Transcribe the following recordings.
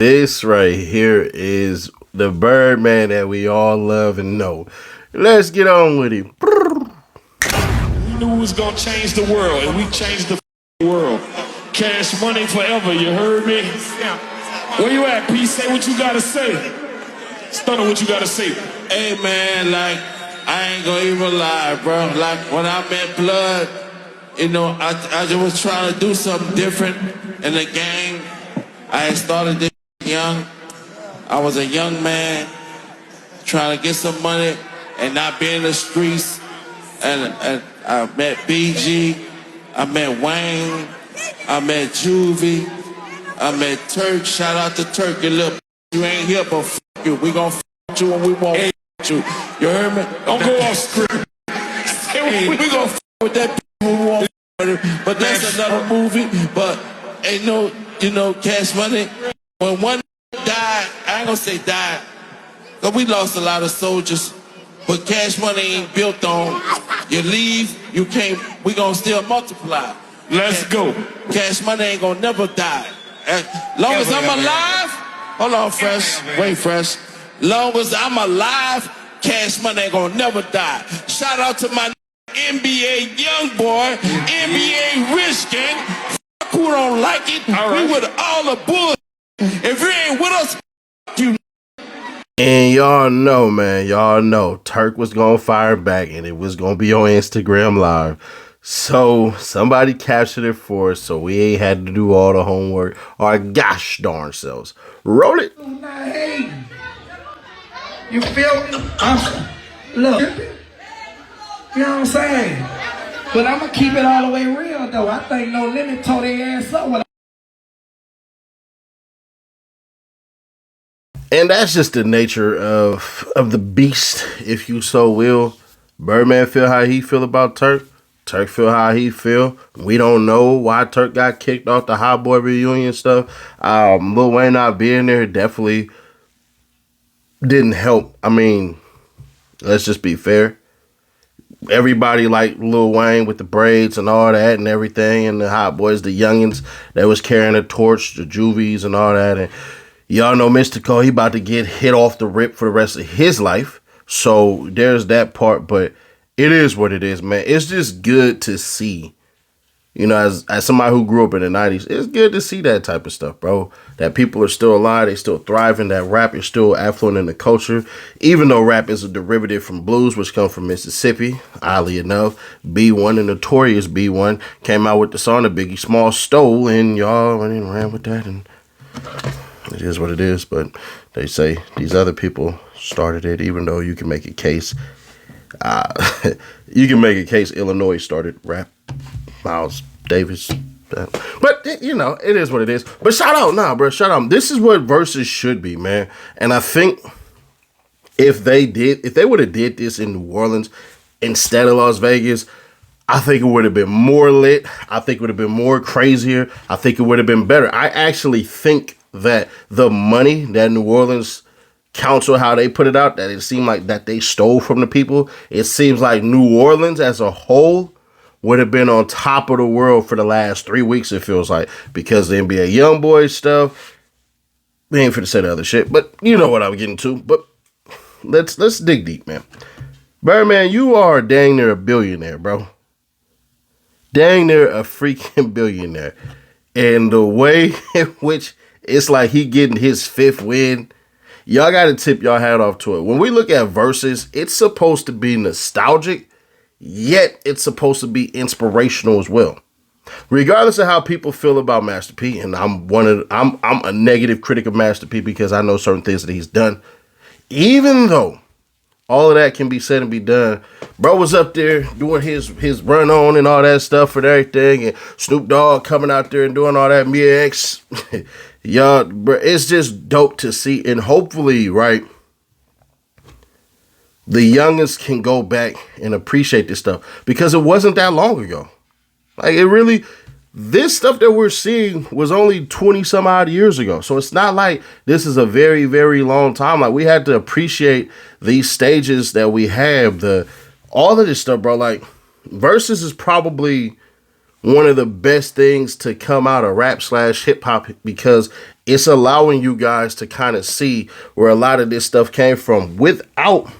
This right here is the Birdman that we all love and know. Let's get on with it. We knew we was gonna change the world, and we changed the world. Cash money forever, you heard me? Where you at, P? Say what you gotta say. Stunner, what you gotta say. Hey man, like, I ain't gonna even lie, bro. Like, when I met Blood, you know, I just was trying to do something different in the game. I had started this young. I was a young man trying to get some money and not be in the streets. And I met BG, I met Wayne, I met Juvie, I met Turk. Shout out to Turk, you little you ain't here, but f you. We gon' f you and we won't f you. You heard me? Don't go off script. We gon' f with that we won't f with it. But that's another movie. But ain't no, you know, Cash Money. When one died, I ain't gonna say died, cause we lost a lot of soldiers. But Cash Money ain't built on you leave, you can't, we gonna still multiply. Let's go. Cash Money ain't gonna never die. As long as I'm alive, hold on, Fresh, wait, Fresh. Long as I'm alive, Cash Money ain't gonna never die. Shout out to my NBA young boy, NBA rich gang. Who don't like it? Right. We with all the bull. If you ain't with us, you. And y'all know, man, y'all know Turk was gonna fire back and it was gonna be on Instagram Live. So somebody captured it for us, so we ain't had to do all the homework. Our gosh darn selves. Roll it. You feel me? Look, you know what I'm saying? But I'm gonna keep it all the way real though. I think No Limit tore their ass up when And that's just the nature of the beast, if you so will. Birdman feel how he feel about Turk. Turk feel how he feel. We don't know why Turk got kicked off the Hot Boy reunion stuff. Lil Wayne not being there definitely didn't help. I mean, let's just be fair. Everybody liked Lil Wayne with the braids and all that and everything, and the Hot Boys, the youngins that was carrying the torch, the Juvies and all that. And y'all know Mystical, he about to get hit off the rip for the rest of his life. So there's that part, but it is what it is, man. It's just good to see. You know, as somebody who grew up in the 90s, it's good to see that type of stuff, bro. That people are still alive, they still thriving, that rap is still affluent in the culture. Even though rap is a derivative from blues, which come from Mississippi, oddly enough. B1, the notorious B1, came out with the song that Biggie Small stole, and y'all went and ran with that, and it is what it is. But they say these other people started it, even though you can make a case. You can make a case Illinois started rap. Miles Davis. But, you know, it is what it is. But shout out, bro. Shout out. This is what Versus should be, man. And I think if they would have did this in New Orleans instead of Las Vegas, I think it would have been more lit. I think it would have been more crazier. I think it would have been better. I actually think that the money that New Orleans council, how they put it out, that it seemed like that they stole from the people. It seems like New Orleans as a whole would have been on top of the world for the last 3 weeks, it feels like, because the NBA Youngboy stuff. We ain't finna say the other shit, but you know what I'm getting to. But let's dig deep, man. Birdman, you are dang near a billionaire, bro. Dang near a freaking billionaire. And the way in which it's like he getting his 5th win, y'all got to tip y'all hat off to it. When we look at Versus, it's supposed to be nostalgic, yet it's supposed to be inspirational as well. Regardless of how people feel about Master P, and I'm a negative critic of Master P because I know certain things that he's done. Even though all of that can be said and be done, bro was up there doing his run on and all that stuff and everything, and Snoop Dogg coming out there and doing all that X. Y'all, bro, it's just dope to see, and hopefully, right, the youngest can go back and appreciate this stuff, because it wasn't that long ago. Like, it really, this stuff that we're seeing was only 20 some odd years ago. So it's not like this is a very, very long time. Like, we had to appreciate these stages that we have, all of this stuff, bro. Like, Versus is probably one of the best things to come out of rap / hip hop, because it's allowing you guys to kind of see where a lot of this stuff came from without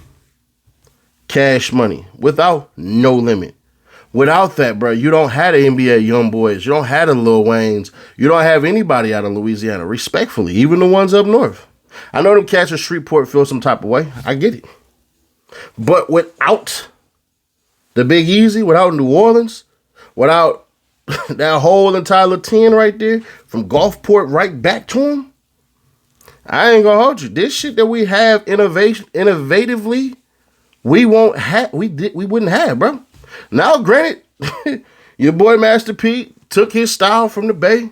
Cash Money, without No Limit. Without that, bro, you don't have the NBA Young Boys. You don't have the Lil Waynes. You don't have anybody out of Louisiana, respectfully, even the ones up north. I know them cats in Shreveport feel some type of way. I get it. But without the Big Easy, without New Orleans, without that whole entire Latin right there, from Gulfport right back to them, I ain't gonna hold you. This shit that we have innovatively, we wouldn't have, bro. Now, granted, your boy Master P took his style from the Bay.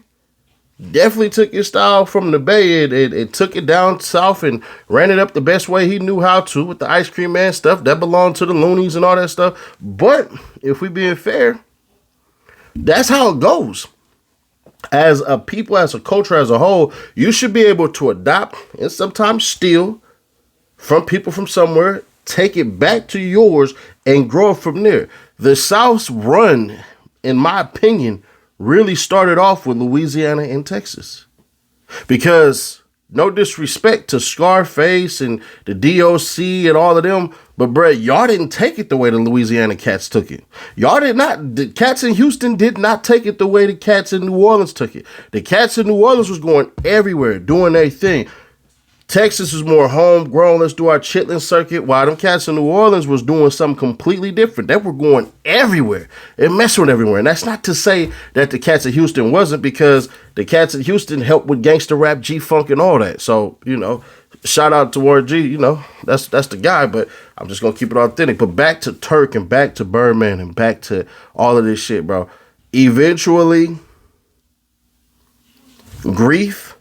Definitely took his style from the Bay. It took it down south and ran it up the best way he knew how to with the Ice Cream Man stuff. That belonged to the Loonies and all that stuff. But if we being fair, that's how it goes. As a people, as a culture, as a whole, you should be able to adopt and sometimes steal from people from somewhere, take it back to yours, and grow from there. The South's run, in my opinion, really started off with Louisiana and Texas. Because, no disrespect to Scarface and the DOC and all of them, but bruh, y'all didn't take it the way the Louisiana cats took it. Y'all did not. The cats in Houston did not take it the way the cats in New Orleans took it. The cats in New Orleans was going everywhere, doing their thing. Texas was more homegrown. Let's do our chitlin circuit. While them cats in New Orleans was doing something completely different. They were going everywhere and messing with everywhere. And that's not to say that the cats in Houston wasn't, because the cats in Houston helped with gangster rap, G-Funk, and all that. So, shout out to Warren G. That's the guy. But I'm just going to keep it authentic. But back to Turk and back to Birdman and back to all of this shit, bro. Eventually, grief,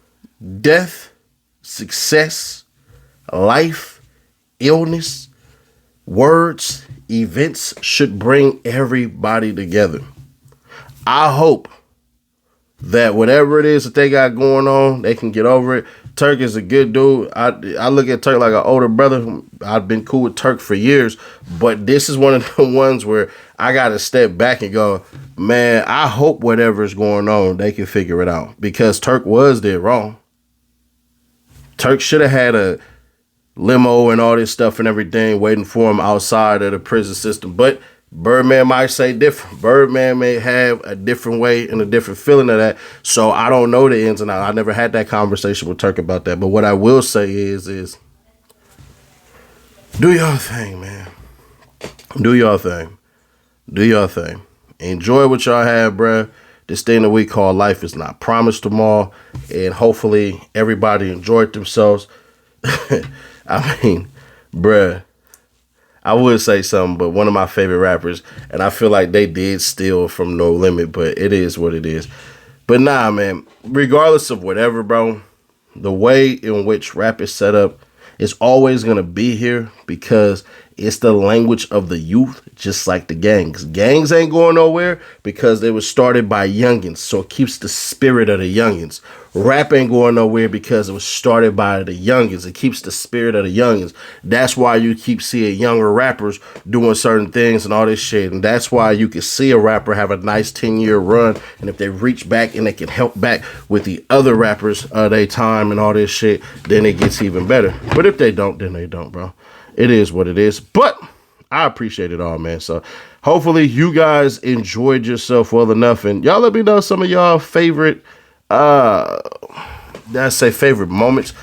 death, success, life, illness, words, events should bring everybody together. I hope that whatever it is that they got going on, they can get over it. Turk is a good dude. I look at Turk like an older brother. I've been cool with Turk for years, but this is one of the ones where I got to step back and go, man, I hope whatever's going on, they can figure it out, because Turk was dead wrong. Turk should have had a limo and all this stuff and everything waiting for him outside of the prison system. But Birdman might say different. Birdman may have a different way and a different feeling of that. So I don't know the ins and outs. I never had that conversation with Turk about that. But what I will say is do your thing, man. Do your thing. Do your thing. Enjoy what y'all have, bruh. This thing that we call life is not promised tomorrow, and hopefully everybody enjoyed themselves. I mean, bruh, I would say something, but one of my favorite rappers, and I feel like they did steal from No Limit, but it is what it is. But nah, man, regardless of whatever, bro, the way in which rap is set up is always going to be here, because it's the language of the youth, just like the gangs. Gangs ain't going nowhere because they were started by youngins, so it keeps the spirit of the youngins. Rap ain't going nowhere because it was started by the youngins. It keeps the spirit of the youngins. That's why you keep seeing younger rappers doing certain things and all this shit. And that's why you can see a rapper have a nice 10-year run. And if they reach back and they can help back with the other rappers of their time and all this shit, then it gets even better. But if they don't, then they don't, bro. It is what it is. But I appreciate it all, man. So hopefully you guys enjoyed yourself well enough. And y'all let me know some of y'all favorite, favorite moments.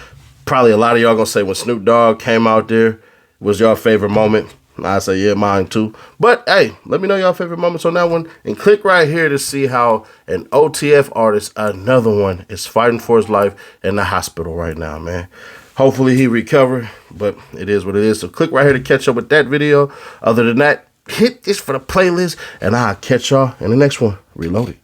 Probably a lot of y'all gonna say when Snoop Dogg came out there was your favorite moment. I say, yeah, mine too. But hey, let me know y'all favorite moments on that one. And click right here to see how an OTF artist, another one, is fighting for his life in the hospital right now, man. Hopefully he recover, but it is what it is. So click right here to catch up with that video. Other than that, hit this for the playlist, and I'll catch y'all in the next one. Reloaded.